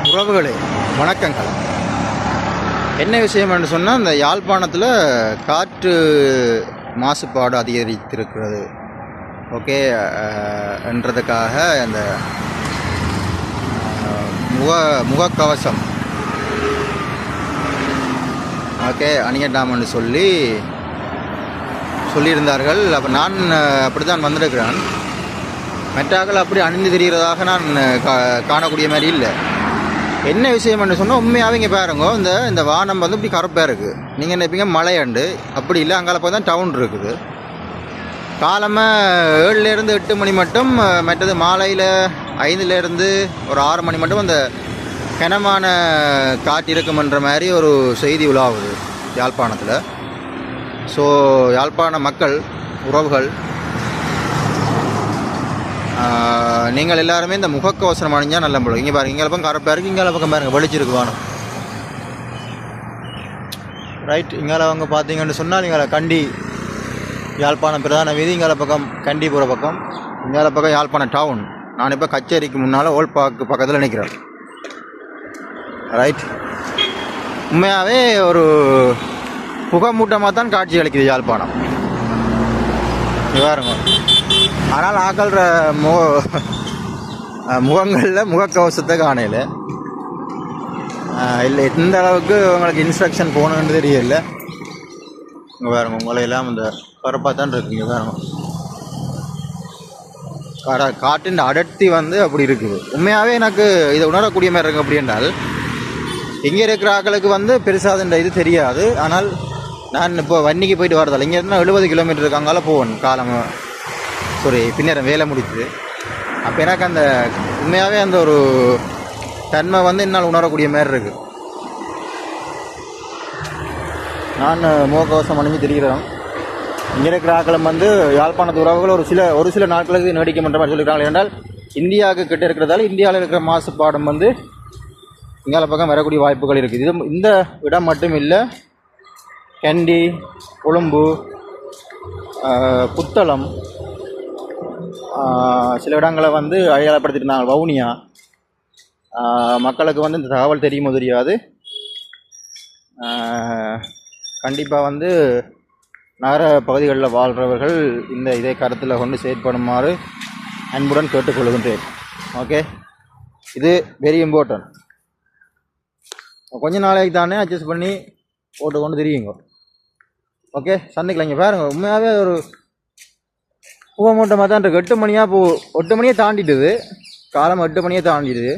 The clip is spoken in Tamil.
உறவுகளே வணக்கங்கள். என்ன விஷயம் என்று சொன்னால், இந்த யாழ்ப்பாணத்தில் காற்று மாசுபாடு அதிகரித்திருக்கிறது. ஓகே என்றதுக்காக அந்த முகக்கவசம் ஓகே அணியண்டாம்னு சொல்லியிருந்தார்கள். அப்போ நான் அப்படி தான் வந்திருக்கிறேன். மெட்டாக்கள் அப்படி அணிந்து தெரிகிறதாக நான் காணக்கூடிய மாதிரி இல்லை. என்ன விஷயம்னு சொன்னால், உண்மையாகவே இங்கே பாருங்க, இந்த வானம் வந்து இப்படி கருப்பாக இருக்குது. நீங்கள் நினைப்பீங்க மழையாண்டு, அப்படி இல்லை. அங்கால போய் தான் டவுன் இருக்குது. காலமாக 7லேருந்து 8 மணி மட்டும், மற்றது மாலையில் 5லேருந்து ஒரு 6 மணி மட்டும் அந்த கனமான காற்று இருக்குமன்ற மாதிரி ஒரு செய்தி உலாவுது யாழ்ப்பாணத்தில். ஸோ யாழ்ப்பாண மக்கள் உறவுகள், நீங்கள் எல்லாருமே இந்த முகக்கவசம் அணிஞ்சால் நல்ல போல. இங்கே பாருங்கள், இங்கே பக்கம் கரப்பாக இருக்குது, இங்கே பக்கம் பாருங்கள் வெளிச்சிருக்கு வானம். ரைட், இங்கே அவங்க பார்த்தீங்கன்னு சொன்னால், இங்கே கண்டி யாழ்ப்பாணம் பிரதான வீதி, இங்கே பக்கம் கண்டி போகிற பக்கம், இங்கே பக்கம் யாழ்ப்பாணம் டவுன். நான் இப்போ கச்சேரிக்கு முன்னால் ஓல்ட் பார்க்கு பக்கத்தில் நிற்கிறேன். ரைட், உண்மையாகவே ஒரு புகமூட்டமாக தான் காட்சி அளிக்குது யாழ்ப்பாணம். பாருங்க. ஆனால் ஆக்கள்ற முகங்களில் முகக்கவசத்தை காணையில் இல்லை. எந்த அளவுக்கு உங்களுக்கு இன்ஸ்ட்ரக்ஷன் போகணுன்னு தெரியல. இங்கே பாருங்க, உங்களையெல்லாம் இந்த பரப்பாக தான் இருக்குங்க. பாருங்க, காட்டின் அடர்த்தி வந்து அப்படி இருக்குது. உண்மையாகவே எனக்கு இதை உணரக்கூடிய மாதிரி இருக்குது. அப்படி என்றால், இங்கே இருக்கிற ஆக்களுக்கு வந்து பெருசாக இந்த இது தெரியாது. ஆனால் நான் இப்போ வன்னிக்கு போயிட்டு வரதால், இங்கே இருந்தால் 70 கிலோமீட்டருக்கு அங்கால போவேன் காலம் பின்னர் வேலை முடிச்சு. அப்போ எனக்கு அந்த உண்மையாகவே அந்த ஒரு தன்மை வந்து என்னால் உணரக்கூடிய மாதிரி இருக்குது. நான் முகக்கவசம் அணிஞ்சு தெரிகிறேன். இங்கே இருக்கிற ஆக்களும் வந்து யாழ்ப்பாணத்து உறவுகள் ஒரு சில நாட்களுக்கு நீடிக்க பண்ணுற மாதிரி சொல்லியிருக்காங்க. என்றால் இந்தியாவுக்கு கிட்ட இருக்கிறதால இந்தியாவில் இருக்கிற மாசுபாடும் வந்து இங்கால பக்கம் வரக்கூடிய வாய்ப்புகள் இருக்குது. இது இந்த இடம் மட்டும் இல்லை, கண்டி, கொழும்பு, புத்தளம், சில இடங்களை வந்து அடையாளப்படுத்தியிருந்தாங்க. வவுனியா மக்களுக்கு வந்து இந்த தகவல் தெரியுமோ தெரியாது. கண்டிப்பாக வந்து நகர பகுதிகளில் வாழ்கிறவர்கள் இதை கருத்தில் கொண்டு செயற்படுமாறு அன்புடன் கேட்டுக்கொள்கின்றேன். ஓகே, இது வெரி இம்பார்ட்டன்ட். கொஞ்ச நாளைக்கு தானே அட்ஜஸ்ட் பண்ணி போட்டு கொண்டு தெரியுங்க. ஓகே, சந்திக்கலைங்க. பாருங்கள், உண்மையாகவே ஒரு பூவமூட்டமாக தான் இருக்குது. 8 மணியாக 8 மணியே தாண்டிட்டுது. காலம் 8 மணியே தாண்டிடுது.